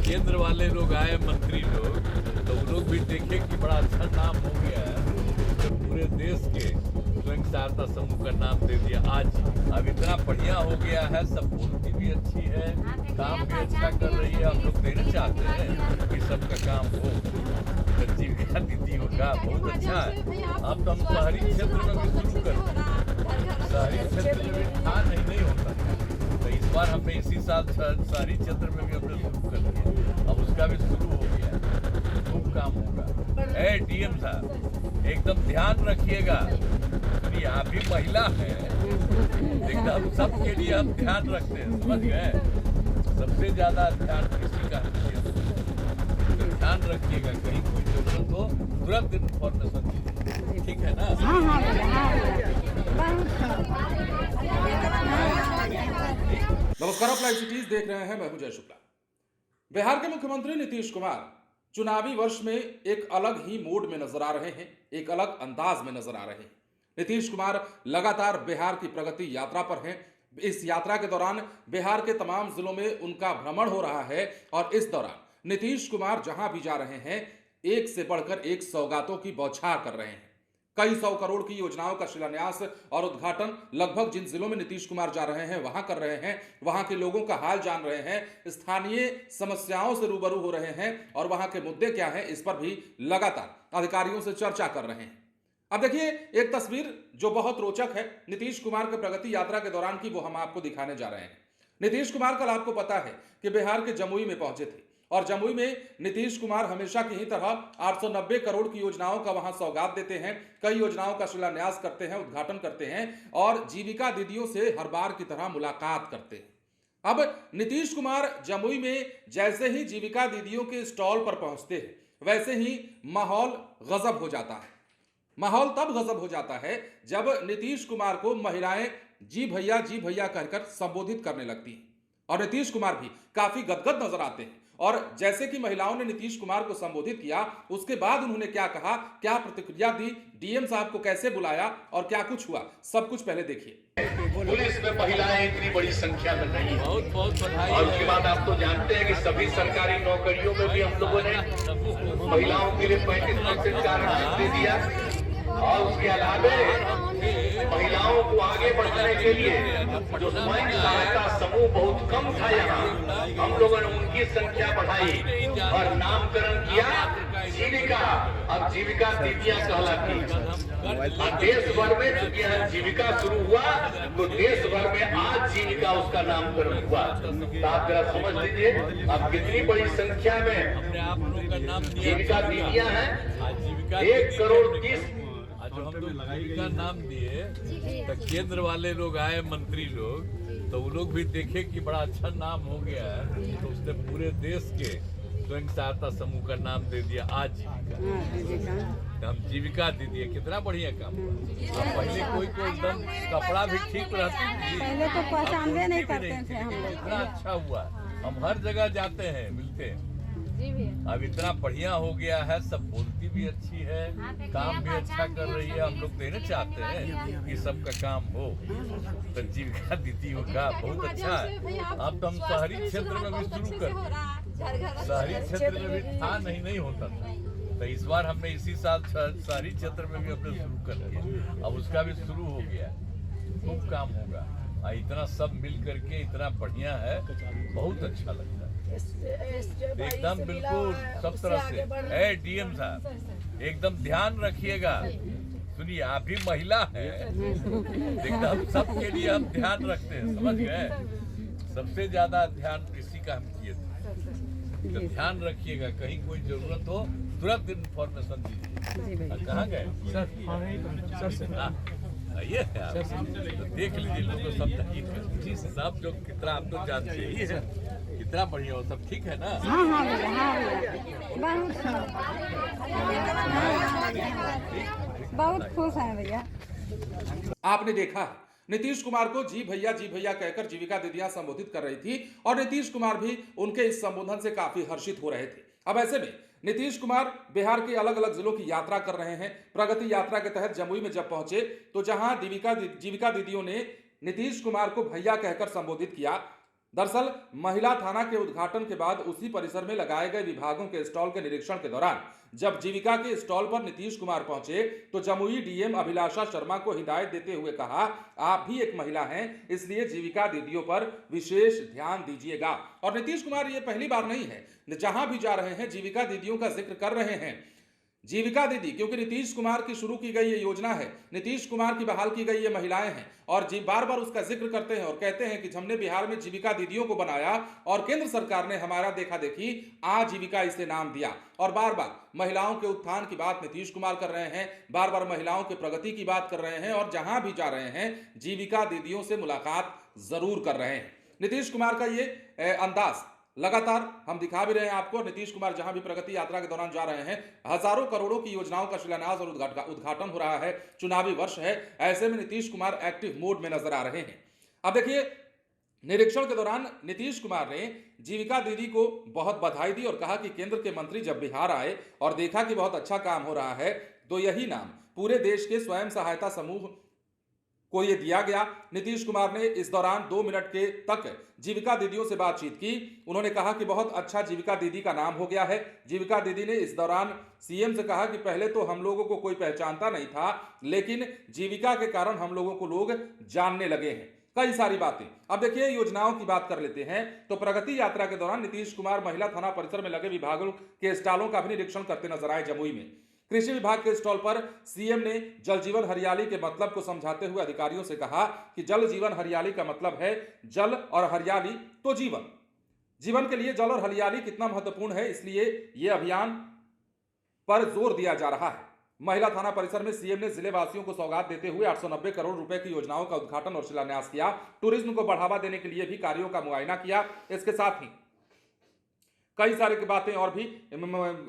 केंद्र वाले लोग आए, मंत्री लोग, तो वो लोग भी देखे कि बड़ा अच्छा नाम हो गया है, तो पूरे देश के स्वयं सहायता समूह का नाम दे दिया आज। अब इतना बढ़िया हो गया है, सब बोलती भी अच्छी है, काम भी अच्छा कर रही है। हम लोग देना चाहते हैं कि सबका काम हो, तो जीविका दीदी होगा, बहुत अच्छा है। अब तो हम शहरी क्षेत्र में भी शुरू कर दें, शहरी क्षेत्र में भी था नहीं होता, तो इस बार हमने इसी साल शहरी क्षेत्र में भी हमने शुरू कर दिया। अब उसका भी शुरू हो गया, खूब काम होगा। डीएम साहब एकदम ध्यान रखिएगा, सुनिए आप भी महिला है, एकदम सबके लिए हम ध्यान रखते हैं, समझ गए। सबसे ज्यादा ध्यान किसी का तो ध्यान रखिएगा, कहीं कोई जरूरत हो तुरंत इन्फॉर्मेशन दीजिए, ठीक है ना। नमस्कार, आप लाइव सिटीज देख रहे हैं, मैं हूं जय शुक्ला। बिहार के मुख्यमंत्री नीतीश कुमार चुनावी वर्ष में एक अलग ही मूड में नजर आ रहे हैं, एक अलग अंदाज में नजर आ रहे हैं। नीतीश कुमार लगातार बिहार की प्रगति यात्रा पर हैं। इस यात्रा के दौरान बिहार के तमाम जिलों में उनका भ्रमण हो रहा है और इस दौरान नीतीश कुमार जहां भी जा रहे हैं, एक से बढ़कर एक सौगातों की बौछार कर रहे हैं। कई 100 करोड़ की योजनाओं का शिलान्यास और उद्घाटन लगभग जिन जिलों में नीतीश कुमार जा रहे हैं वहां कर रहे हैं, वहां के लोगों का हाल जान रहे हैं, स्थानीय समस्याओं से रूबरू हो रहे हैं और वहां के मुद्दे क्या हैं इस पर भी लगातार अधिकारियों से चर्चा कर रहे हैं। अब देखिए एक तस्वीर जो बहुत रोचक है नीतीश कुमार के प्रगति यात्रा के दौरान की, वो हम आपको दिखाने जा रहे हैं। नीतीश कुमार, कल आपको पता है कि बिहार के जमुई में पहुंचे थे और जमुई में नीतीश कुमार हमेशा की ही तरह 890 करोड़ की योजनाओं का वहां सौगात देते हैं, कई योजनाओं का शिलान्यास करते हैं, उद्घाटन करते हैं और जीविका दीदियों से हर बार की तरह मुलाकात करते हैं। अब नीतीश कुमार जमुई में जैसे ही जीविका दीदियों के स्टॉल पर पहुंचते हैं, वैसे ही माहौल गजब हो जाता है। माहौल तब गजब हो जाता है जब नीतीश कुमार को महिलाएं जी भैया कहकर संबोधित करने लगती हैं और नीतीश कुमार भी काफी गदगद नजर आते हैं। और जैसे कि महिलाओं ने नीतीश कुमार को संबोधित किया, उसके बाद उन्होंने क्या कहा, क्या प्रतिक्रिया दी, डीएम साहब को कैसे बुलाया और क्या कुछ हुआ, सब कुछ पहले देखिए। पुलिस में महिलाएं इतनी बड़ी संख्या में नहीं है। बहुत बहुत बधाई। और उसके बाद आप तो जानते हैं कि सभी सरकारी नौकरियों में भी हम लोगों ने महिलाओं के लिए 35% का आरक्षण दे दिया और उसके अलावा महिलाओं को आगे बढ़ाने के लिए जो स्वयं सहायता समूह बहुत कम था यहाँ, हम लोगों ने उनकी संख्या बढ़ाई और नामकरण किया जीविका। अब जीविका दीदियां कहलाती है। देश भर में चूंकि यहाँ जीविका शुरू हुआ तो देश भर में आज जीविका उसका नामकरण हुआ। तो आप जरा समझ लीजिए अब कितनी बड़ी संख्या में जीविका दीदियां हैं। 1 करोड़ 30 जो हम लोग जीविका नाम दिए, तो केंद्र वाले लोग आए, मंत्री लोग, तो वो लोग भी देखे कि बड़ा अच्छा नाम हो गया है, तो उसने पूरे देश के स्वयं सहायता समूह का नाम दे दिया आज जीविका। हम जीविका दीदी, कितना बढ़िया काम हुआ। पहले कोई एकदम कपड़ा भी ठीक रहती थी, पहले तो पहचानते नहीं करते थे हम लोग। इतना अच्छा हुआ, हम हर जगह जाते हैं, मिलते हैं। अब इतना बढ़िया हो गया है, सब बोलती भी अच्छी है, काम भी अच्छा कर रही है। हम लोग देना चाहते हैं कि सबका काम हो, तो जीविका दीदी होगा, बहुत अच्छा है। अब तो हम शहरी क्षेत्र में भी शुरू कर दें, शहरी क्षेत्र में भी था नहीं होता था, तो इस बार हमने इसी साल शहरी क्षेत्र में भी हमने शुरू कर दिया। अब उसका भी शुरू हो गया, खूब काम होगा। इतना सब मिल करके इतना बढ़िया है, बहुत अच्छा लगता है एकदम, बिल्कुल सब तरह से। डीएम साहब एकदम ध्यान रखिएगा, सुनिए आप भी महिला है, एकदम सबके लिए हम ध्यान रखते हैं, समझ गए। सबसे ज्यादा ध्यान किसी का हम किए थे, तो ध्यान रखिएगा, कहीं कोई जरूरत हो तुरंत इन्फॉर्मेशन दीजिए। कहाँ गए सर? ये है आप तो देख लीजिए, लोग तो सब सब जो कितना आप तो जानते ही है, कितना बढ़िया हो, सब ठीक है ना। बहुत खुश हैं भैया। आपने देखा है नीतीश कुमार को जी भैया कहकर जीविका दीदियां संबोधित कर रही थी और नीतीश कुमार भी उनके इस संबोधन से काफी हर्षित हो रहे थे। अब ऐसे में नीतीश कुमार बिहार के अलग अलग जिलों की यात्रा कर रहे हैं। प्रगति यात्रा के तहत जमुई में जब पहुंचे तो जहां जीविका दीदियों ने नीतीश कुमार को भैया कहकर संबोधित किया, दरअसल महिला थाना के उद्घाटन के बाद उसी परिसर में लगाए गए विभागों के स्टॉल के निरीक्षण के दौरान जब जीविका के स्टॉल पर नीतीश कुमार पहुंचे तो जमुई डीएम अभिलाषा शर्मा को हिदायत देते हुए कहा, आप भी एक महिला हैं, इसलिए जीविका दीदियों पर विशेष ध्यान दीजिएगा। और नीतीश कुमार ये पहली बार नहीं है, जहां भी जा रहे हैं जीविका दीदियों का जिक्र कर रहे हैं। जीविका दीदी क्योंकि नीतीश कुमार की शुरू की गई ये योजना है, नीतीश कुमार की बहाल की गई ये महिलाएं हैं और बार बार उसका जिक्र करते हैं और कहते हैं कि हमने बिहार में जीविका दीदियों को बनाया और केंद्र सरकार ने हमारा देखा देखी आजीविका इसे नाम दिया। और बार बार महिलाओं के उत्थान की बात नीतीश कुमार कर रहे हैं, बार बार महिलाओं के प्रगति की बात कर रहे हैं और जहां भी जा रहे हैं जीविका दीदियों से मुलाकात जरूर कर रहे हैं। नीतीश कुमार का ये अंदाज लगातार हम दिखा भी रहे हैं आपको। नीतीश कुमार जहां भी प्रगति यात्रा के दौरान जा रहे हैं, हजारों करोड़ों की योजनाओं का शिलान्यास और उद्घाटन हो रहा है, चुनावी वर्ष है, ऐसे में नीतीश कुमार एक्टिव मोड में नजर आ रहे हैं। अब देखिए, निरीक्षण के दौरान नीतीश कुमार ने जीविका दीदी को बहुत बधाई दी और कहा कि केंद्र के मंत्री जब बिहार आए और देखा कि बहुत अच्छा काम हो रहा है तो यही नाम पूरे देश के स्वयं सहायता समूह को ये दिया गया। नीतीश कुमार ने इस दौरान 2 मिनट के तक जीविका दीदियों से बातचीत की। उन्होंने कहा कि बहुत अच्छा जीविका दीदी का नाम हो गया है। जीविका दीदी ने इस दौरान सीएम से कहा कि पहले तो हम लोगों को कोई पहचानता नहीं था, लेकिन जीविका के कारण हम लोगों को लोग जानने लगे हैं। कई सारी बातें। अब देखिए, योजनाओं की बात कर लेते हैं तो प्रगति यात्रा के दौरान नीतीश कुमार महिला थाना परिसर में लगे विभागों के स्टॉलों का भी निरीक्षण करते नजर आए। जमुई में कृषि विभाग के स्टॉल पर सीएम ने जल जीवन हरियाली के मतलब को समझाते हुए अधिकारियों से कहा कि जल जीवन हरियाली का मतलब है जल और हरियाली तो जीवन। जीवन के लिए जल और हरियाली कितना महत्वपूर्ण है, इसलिए यह अभियान पर जोर दिया जा रहा है। महिला थाना परिसर में सीएम ने जिले वासियों को सौगात देते हुए 890 करोड़ रुपए की योजनाओं का उद्घाटन और शिलान्यास किया। टूरिज्म को बढ़ावा देने के लिए भी कार्यों का मुआयना किया। इसके साथ ही कई सारी बातें और भी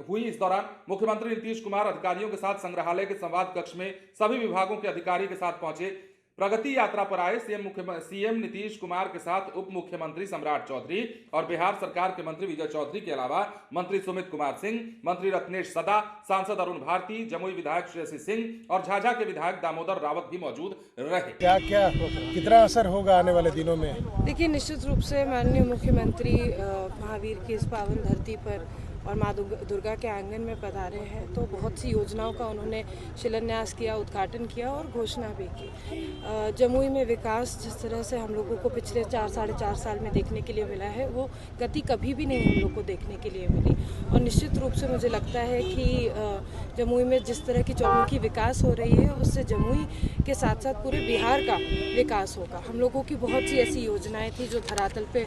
हुई। इस दौरान मुख्यमंत्री नीतीश कुमार अधिकारियों के साथ संग्रहालय के संवाद कक्ष में सभी विभागों के अधिकारी के साथ पहुंचे। प्रगति यात्रा पर आए सीएम नीतीश कुमार के साथ उप मुख्यमंत्री सम्राट चौधरी और बिहार सरकार के मंत्री विजय चौधरी के अलावा मंत्री सुमित कुमार सिंह, मंत्री रत्नेश सदा, सांसद अरुण भारती, जमुई विधायक श्रेयसी सिंह और झाझा के विधायक दामोदर रावत भी मौजूद रहे। क्या कितना असर होगा आने वाले दिनों में? देखिए, निश्चित रूप से माननीय मुख्यमंत्री महावीर की इस पावन धरती पर और माँ दुर्गा के आंगन में पधारे हैं तो बहुत सी योजनाओं का उन्होंने शिलान्यास किया, उद्घाटन किया और घोषणा भी की। जमुई में विकास जिस तरह से हम लोगों को पिछले 4-4.5 साल में देखने के लिए मिला है, वो गति कभी भी नहीं हम लोग को देखने के लिए मिली। और निश्चित रूप से मुझे लगता है कि जमुई में जिस तरह की चौमुखी विकास हो रही है, उससे जमुई के साथ साथ पूरे बिहार का विकास होगा। हम लोगों की बहुत सी ऐसी योजनाएँ थी जो धरातल पे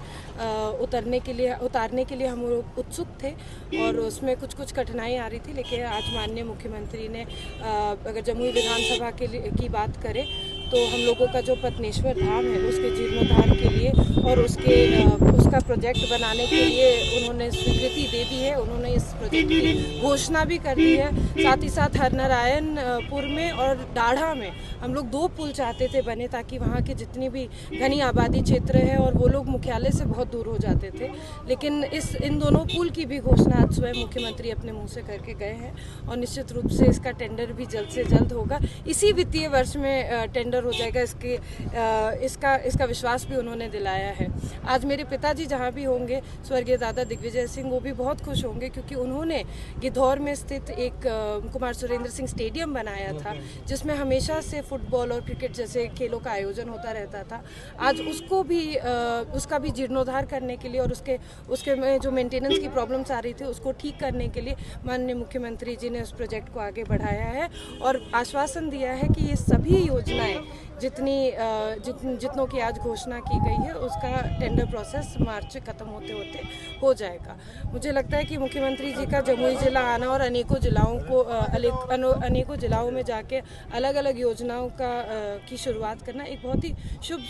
उतारने के लिए हम लोग उत्सुक थे और उसमें कुछ कठिनाई आ रही थी, लेकिन आज माननीय मुख्यमंत्री ने अगर जमुई विधानसभा की बात करें तो हम लोगों का जो पत्नेश्वर धाम है उसके जीर्णोद्धार के लिए और उसका प्रोजेक्ट बनाने के लिए उन्होंने स्वीकृति दे दी है। उन्होंने इस प्रोजेक्ट की घोषणा भी कर दी है। साथ ही साथ हरनारायणपुर में और डाढ़ा में हम लोग 2 पुल चाहते थे बने, ताकि वहाँ के जितनी भी घनी आबादी क्षेत्र है और वो लोग मुख्यालय से बहुत दूर हो जाते थे, लेकिन इन दोनों पुल की भी घोषणा आज स्वयं मुख्यमंत्री अपने मुँह से करके गए हैं और निश्चित रूप से इसका टेंडर भी जल्द से जल्द होगा। इसी वित्तीय वर्ष में टेंडर हो जाएगा, इसका विश्वास भी उन्होंने दिलाया है। आज मेरे पिताजी जहाँ भी होंगे, स्वर्गीय दादा दिग्विजय सिंह, वो भी बहुत खुश होंगे क्योंकि उन्होंने गिद्धौर में स्थित एक कुमार सुरेंद्र सिंह स्टेडियम बनाया था जिसमें हमेशा से फुटबॉल और क्रिकेट जैसे खेलों का आयोजन होता रहता था। आज उसका भी जीर्णोद्धार करने के लिए और उसके में जो मेंटेनेंस की प्रॉब्लम्स आ रही थी उसको ठीक करने के लिए माननीय मुख्यमंत्री जी ने उस प्रोजेक्ट को आगे बढ़ाया है और आश्वासन दिया है कि ये सभी योजनाएं जितनों की आज घोषणा की गई है उसका टेंडर प्रोसेस मार्च खत्म होते होते हो जाएगा। मुझे लगता है कि मुख्यमंत्री जी का जमुई जिला आना और अनेकों जिलाओं में जाके अलग अलग योजनाओं की शुरुआत करना एक बहुत ही शुभ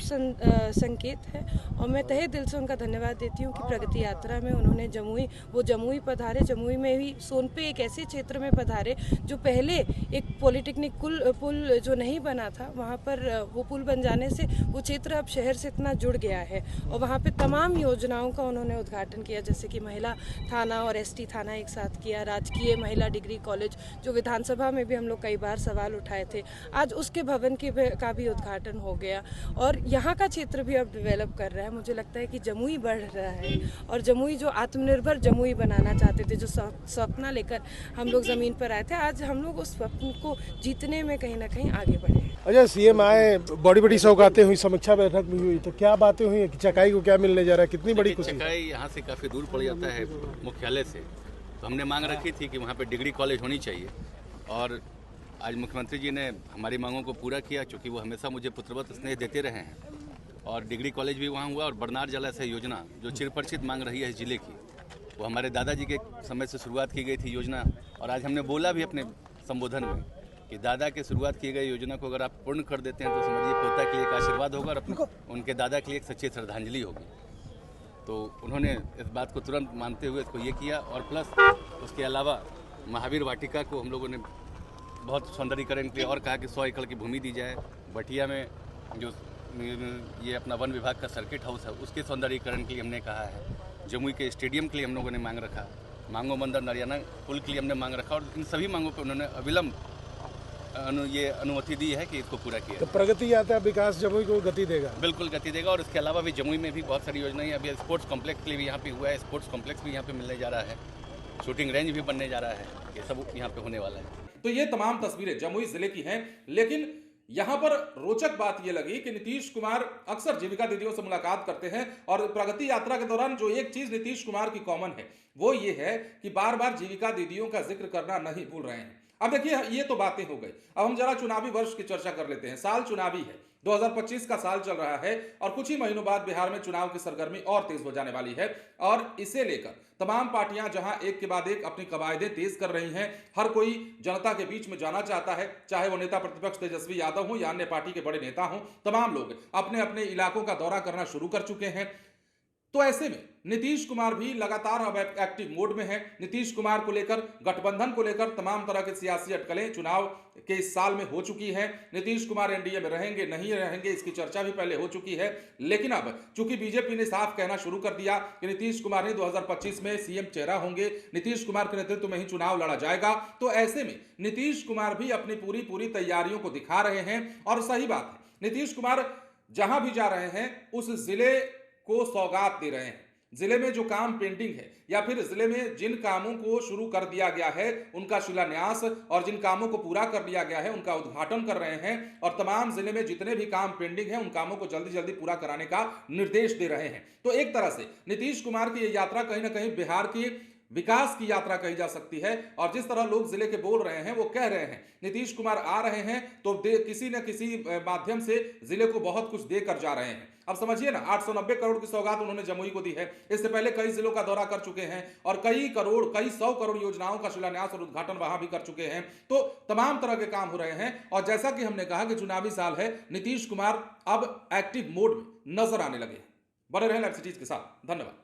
संकेत है और मैं तहे दिल से उनका धन्यवाद देती हूँ कि प्रगति यात्रा में उन्होंने जमुई पधारे। जमुई में भी सोनपे एक ऐसे क्षेत्र में पधारे जो पहले एक पॉलिटेक्निक पुल जो नहीं बना था, वहाँ पर वो पुल बन जाने से वो क्षेत्र अब शहर से इतना जुड़ गया है और वहाँ पे तमाम योजनाओं का उन्होंने उद्घाटन किया, जैसे कि महिला थाना और एसटी थाना एक साथ किया, राजकीय महिला डिग्री कॉलेज जो विधानसभा में भी हम लोग कई बार सवाल उठाए थे, आज उसके भवन का भी उद्घाटन हो गया और यहाँ का क्षेत्र भी अब डेवलप कर रहा है। मुझे लगता है कि जमुई बढ़ रहा है और जमुई जो आत्मनिर्भर जमुई बनाना चाहते थे, जो सपना लेकर हम लोग ज़मीन पर आए थे, आज हम लोग उस स्वप्न को जीतने में कहीं ना कहीं आगे बढ़े। अच्छा, सीएम आए, बड़ी बड़ी सौगातें हुई, समीक्षा बैठक भी हुई, तो क्या बातें हुई? चकाई को क्या मिलने जा रहा है, कितनी बड़ी खुशी? चकाई यहाँ से काफ़ी दूर पड़ जाता है मुख्यालय से, तो हमने मांग रखी थी कि वहाँ पे डिग्री कॉलेज होनी चाहिए और आज मुख्यमंत्री जी ने हमारी मांगों को पूरा किया, क्योंकि वो हमेशा मुझे पुत्रवत स्नेह देते रहे हैं और डिग्री कॉलेज भी वहाँ हुआ और बरनार जलाशय योजना जो चिरपरिचित मांग रही है इस जिले की, वो हमारे दादाजी के समय से शुरुआत की गई थी योजना और आज हमने बोला भी अपने संबोधन में कि दादा के शुरुआत की गई योजना को अगर आप पूर्ण कर देते हैं तो समझिए पोता के लिए एक आशीर्वाद होगा और उनके दादा के लिए एक सच्ची श्रद्धांजलि होगी। तो उन्होंने इस बात को तुरंत मानते हुए इसको ये किया और प्लस उसके अलावा महावीर वाटिका को हम लोगों ने बहुत सौंदर्यीकरण किया और कहा कि 100 एकड़ की भूमि दी जाए। बटिया में जो ये अपना वन विभाग का सर्किट हाउस है उसके सौंदर्यीकरण के लिए हमने कहा है। जमुई के स्टेडियम के लिए हम लोगों ने मांग रखा, मांगो बंदर नरियाना पुल के लिए हमने मांग रखा और इन सभी मांगों पर उन्होंने अविलंब ये अनुमति दी है कि इसको पूरा किया। तो प्रगति आता है, विकास जमुई को गति देगा? बिल्कुल गति देगा और इसके अलावा भी जमुई में भी बहुत सारी योजनाएं हैं। अभी स्पोर्ट्स कॉम्प्लेक्स के लिए भी यहाँ पे हुआ है, स्पोर्ट्स कॉम्प्लेक्स भी यहाँ पे मिलने जा रहा है, शूटिंग रेंज भी बनने जा रहा है, ये सब यहाँ पे होने वाला है। तो ये तमाम तस्वीरें जमुई जिले की हैं, लेकिन यहां पर रोचक बात यह लगी कि नीतीश कुमार अक्सर जीविका दीदियों से मुलाकात करते हैं और प्रगति यात्रा के दौरान जो एक चीज नीतीश कुमार की कॉमन है वो ये है कि बार बार जीविका दीदियों का जिक्र करना नहीं भूल रहे हैं। अब देखिए, ये तो बातें हो गई, अब हम जरा चुनावी वर्ष की चर्चा कर लेते हैं। साल चुनावी है, 2025 का साल चल रहा है और कुछ ही महीनों बाद बिहार में चुनाव की सरगर्मी और तेज हो जाने वाली है और इसे लेकर तमाम पार्टियां जहां एक के बाद एक अपनी कवायदें तेज कर रही हैं, हर कोई जनता के बीच में जाना चाहता है, चाहे वो नेता प्रतिपक्ष तेजस्वी यादव हो या अन्य पार्टी के बड़े नेता हो, तमाम लोग अपने अपने इलाकों का दौरा करना शुरू कर चुके हैं। तो ऐसे में नीतीश कुमार भी लगातार अब एक्टिव मोड में है। नीतीश कुमार को लेकर, गठबंधन को लेकर तमाम तरह के सियासी अटकलें चुनाव के इस साल में हो चुकी है। नीतीश कुमार एनडीए में रहेंगे नहीं रहेंगे इसकी चर्चा भी पहले हो चुकी है, लेकिन अब चूंकि बीजेपी ने साफ कहना शुरू कर दिया कि नीतीश कुमार ही 2025 में सीएम चेहरा होंगे, नीतीश कुमार के नेतृत्व में ही चुनाव लड़ा जाएगा, तो ऐसे में नीतीश कुमार भी अपनी पूरी तैयारियों को दिखा रहे हैं। और सही बात है, नीतीश कुमार जहां भी जा रहे हैं उस जिले को सौगात दे रहे हैं। जिले में जो काम पेंडिंग है या फिर जिले में जिन कामों को शुरू कर दिया गया है उनका शिलान्यास और जिन कामों को पूरा कर दिया गया है उनका उद्घाटन कर रहे हैं और तमाम जिले में जितने भी काम पेंडिंग है उन कामों को जल्दी जल्दी पूरा कराने का निर्देश दे रहे हैं। तो एक तरह से नीतीश कुमार की यह यात्रा कहीं ना कहीं बिहार की विकास की यात्रा कही जा सकती है और जिस तरह लोग जिले के बोल रहे हैं वो कह रहे हैं नीतीश कुमार आ रहे हैं तो किसी न किसी माध्यम से जिले को बहुत कुछ देकर जा रहे हैं। अब समझिए ना, 890 करोड़ की सौगात उन्होंने जमुई को दी है। इससे पहले कई जिलों का दौरा कर चुके हैं और कई 100 करोड़ योजनाओं का शिलान्यास और उद्घाटन वहां भी कर चुके हैं। तो तमाम तरह के काम हो रहे हैं और जैसा कि हमने कहा कि चुनावी साल है, नीतीश कुमार अब एक्टिव मोड में नजर आने लगे। बने रहें लाइव सिटीज के साथ। धन्यवाद।